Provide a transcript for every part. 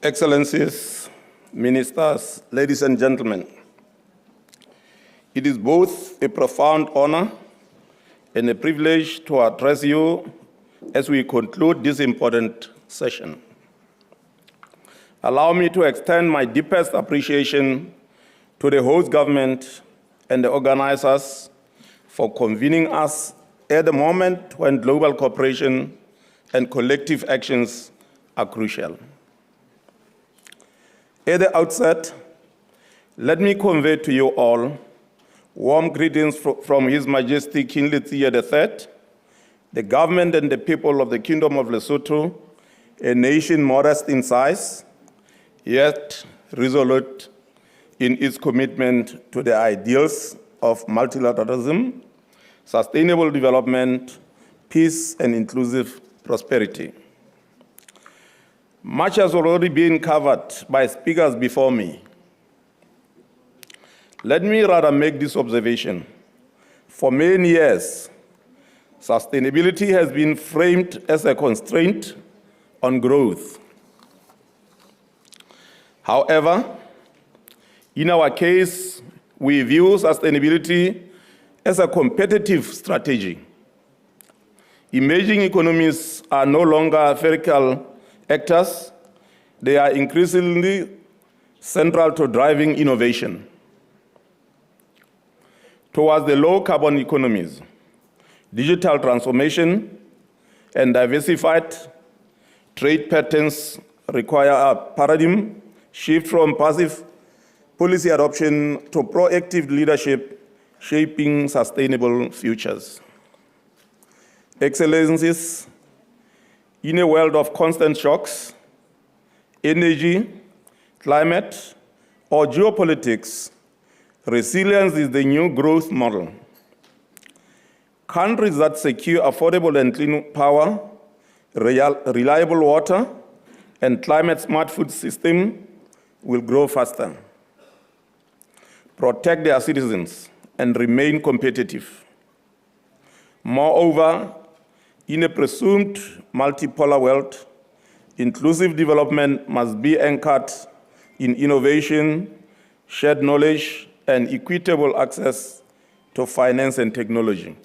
Excellencies, Ministers, ladies and gentlemen, it is both a profound honor and a privilege to address you as we conclude this important session. Allow me to extend my deepest appreciation to the host government and the organizers for convening us at a moment when global cooperation and collective actions are crucial. At the outset, let me convey to you all warm greetings from His Majesty King Letsie III, the government and the people of the Kingdom of Lesotho, a nation modest in size, yet resolute in its commitment to the ideals of multilateralism, sustainable development, peace, and inclusive prosperity. Much has already been covered by speakers before me. Let me rather make this observation. For many years, sustainability has been framed as a constraint on growth. However, in our case, we view sustainability as a competitive strategy. Emerging economies are no longer spherical actors. They are increasingly central to driving innovation towards the low-carbon economies. Digital transformation and diversified trade patterns require a paradigm shift from passive policy adoption to proactive leadership, shaping sustainable futures. Excellencies, in a world of constant shocks, energy, climate, or geopolitics, resilience is the new growth model. Countries that secure affordable and clean power, reliable water, and climate-smart food system will grow faster, protect their citizens, and remain competitive. Moreover, in a presumed multipolar world, inclusive development must be anchored in innovation, shared knowledge, and equitable access to finance and technology.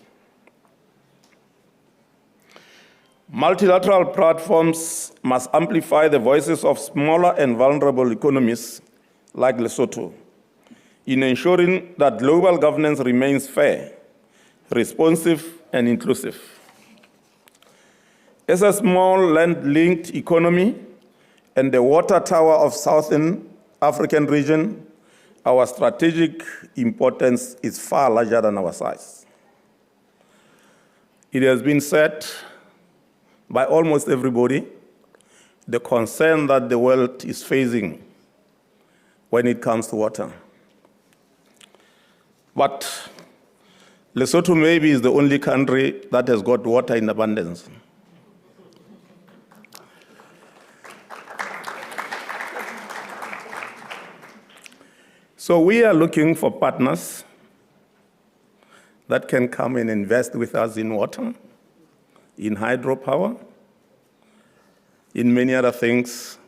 Multilateral platforms must amplify the voices of smaller and vulnerable economies like Lesotho in ensuring that global governance remains fair, responsive, and inclusive. As a small land-linked economy and the water tower of Southern African region, our strategic importance is far larger than our size. It has been said by almost everybody, the concern that the world is facing when it comes to water. But Lesotho maybe is the only country that has got water in abundance. So we are looking for partners that can come and invest with us in water, in hydropower, in many other things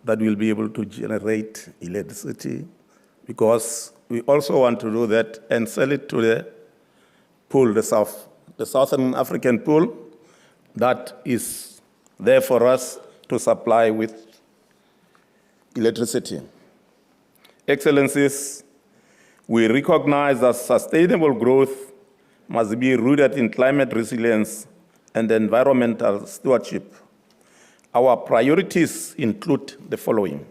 that will be able to generate electricity, because we also want to do that and sell it to the pool, the Southern African pool, that is there for us to supply with electricity. Excellencies, we recognize that sustainable growth must be rooted in climate resilience and environmental stewardship. Our priorities include the following: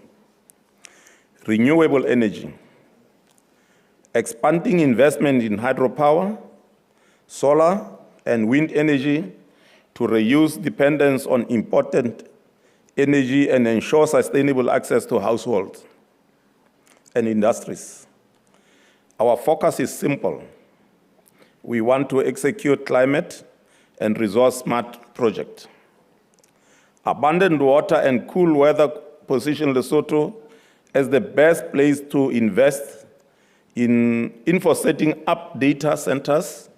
renewable energy, expanding investment in hydropower, solar, and wind energy to reduce dependence on imported energy and ensure sustainable access to households and industries. Our focus is simple. We want to execute climate and resource-smart projects. Abundant water and cool weather position Lesotho as the best place to invest for setting up data centers,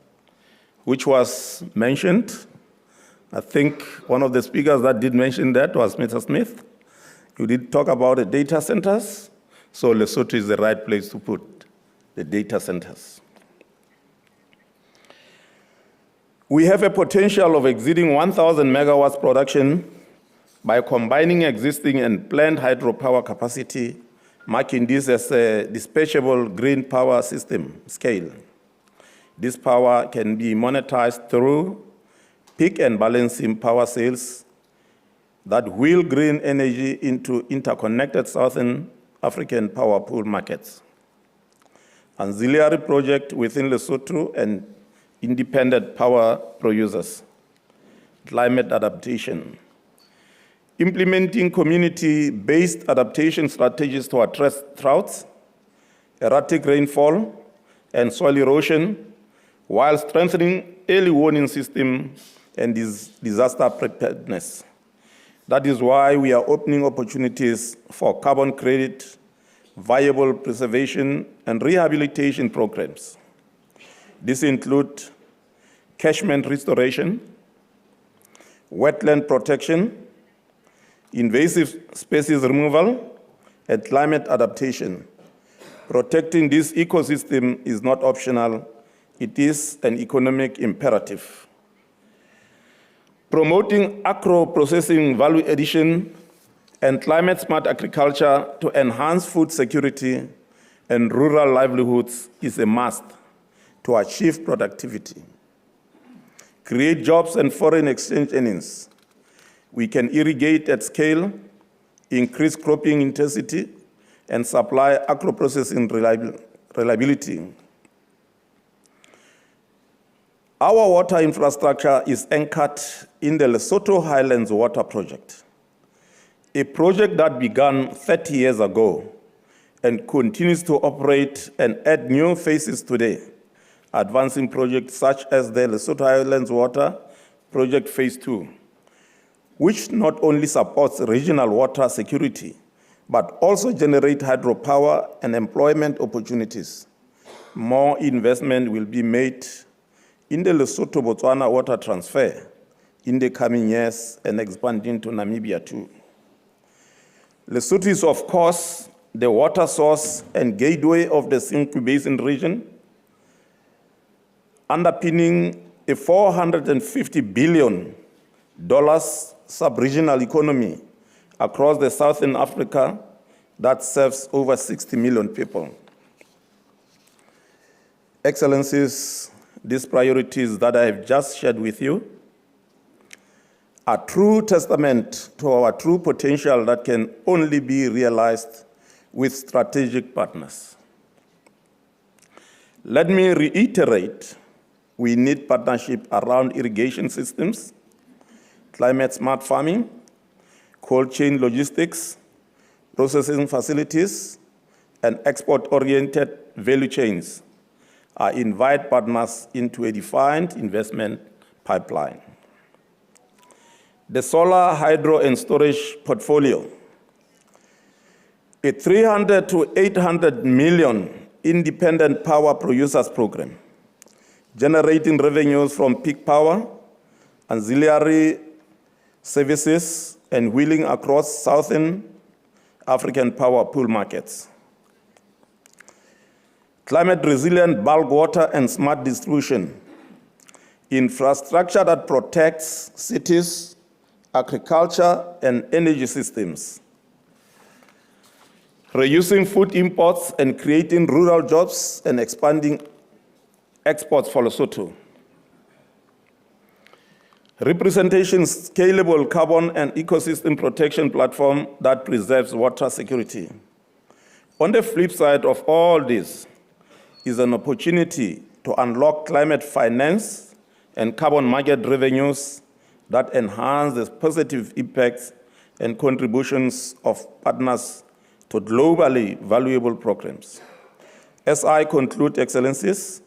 which was mentioned. I think one of the speakers that did mention that was Mr. Smith. You did talk about the data centers, so Lesotho is the right place to put the data centers. We have a potential of exceeding 1,000 megawatts production by combining existing and planned hydropower capacity, marking this as a dispatchable green power system scale. This power can be monetized through peak and balancing power sales that wheel green energy into interconnected Southern African power pool markets. Auxiliary project within Lesotho and independent power producers. Climate adaptation. Implementing community-based adaptation strategies to address droughts, erratic rainfall, and soil erosion, while strengthening early warning system and disaster preparedness. That is why we are opening opportunities for carbon credit, viable preservation, and rehabilitation programs. These include catchment restoration, wetland protection, invasive species removal, and climate adaptation. Protecting this ecosystem is not optional, it is an economic imperative. Promoting agro-processing value addition and climate-smart agriculture to enhance food security and rural livelihoods is a must to achieve productivity. Create jobs and foreign exchange earnings. We can irrigate at scale, increase cropping intensity, and supply agro-processing reliability. Our water infrastructure is anchored in the Lesotho Highlands Water Project, a project that began 30 years ago and continues to operate and add new phases today, advancing projects such as the Lesotho Highlands Water Project Phase 2, which not only supports regional water security, but also generate hydropower and employment opportunities. More investment will be made in the Lesotho-Botswana water transfer in the coming years and expanding to Namibia too. Lesotho is, of course, the water source and gateway of the Senqu Basin region, underpinning a $450 billion sub-regional economy across the Southern Africa that serves over 60 million people. Excellencies, these priorities that I have just shared with you are true testament to our true potential that can only be realized with strategic partners. Let me reiterate, we need partnership around irrigation systems, climate-smart farming, cold chain logistics, processing facilities, and export-oriented value chains. I invite partners into a defined investment pipeline. The solar, hydro, and storage portfolio. A 300 to 800 million independent power producers program, generating revenues from peak power, ancillary services, and wheeling across Southern African power pool markets. Climate-resilient bulk water and smart distribution. Infrastructure that protects cities, agriculture, and energy systems. Reducing food imports and creating rural jobs and expanding exports for Lesotho. Representation scalable carbon and ecosystem protection platform that preserves water security. On the flip side of all this is an opportunity to unlock climate finance and carbon market revenues that enhance the positive impacts and contributions of partners to globally valuable programs. As I conclude, Excellencies,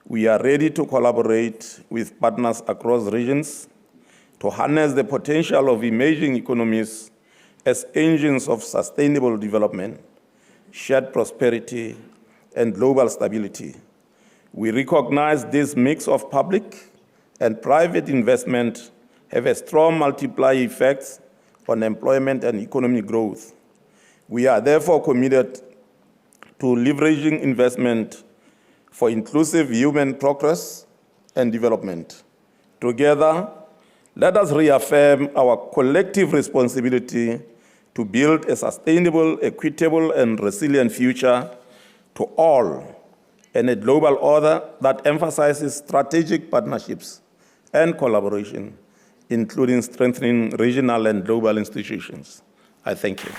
we are ready to collaborate with partners across regions to harness the potential of emerging economies as engines of sustainable development, shared prosperity, and global stability. We recognize this mix of public and private investment have a strong multiplier effect on employment and economic growth. We are therefore committed to leveraging investment for inclusive human progress and development. Together, let us reaffirm our collective responsibility to build a sustainable, equitable, and resilient future to all, and a global order that emphasizes strategic partnerships and collaboration, including strengthening regional and global institutions. I thank you.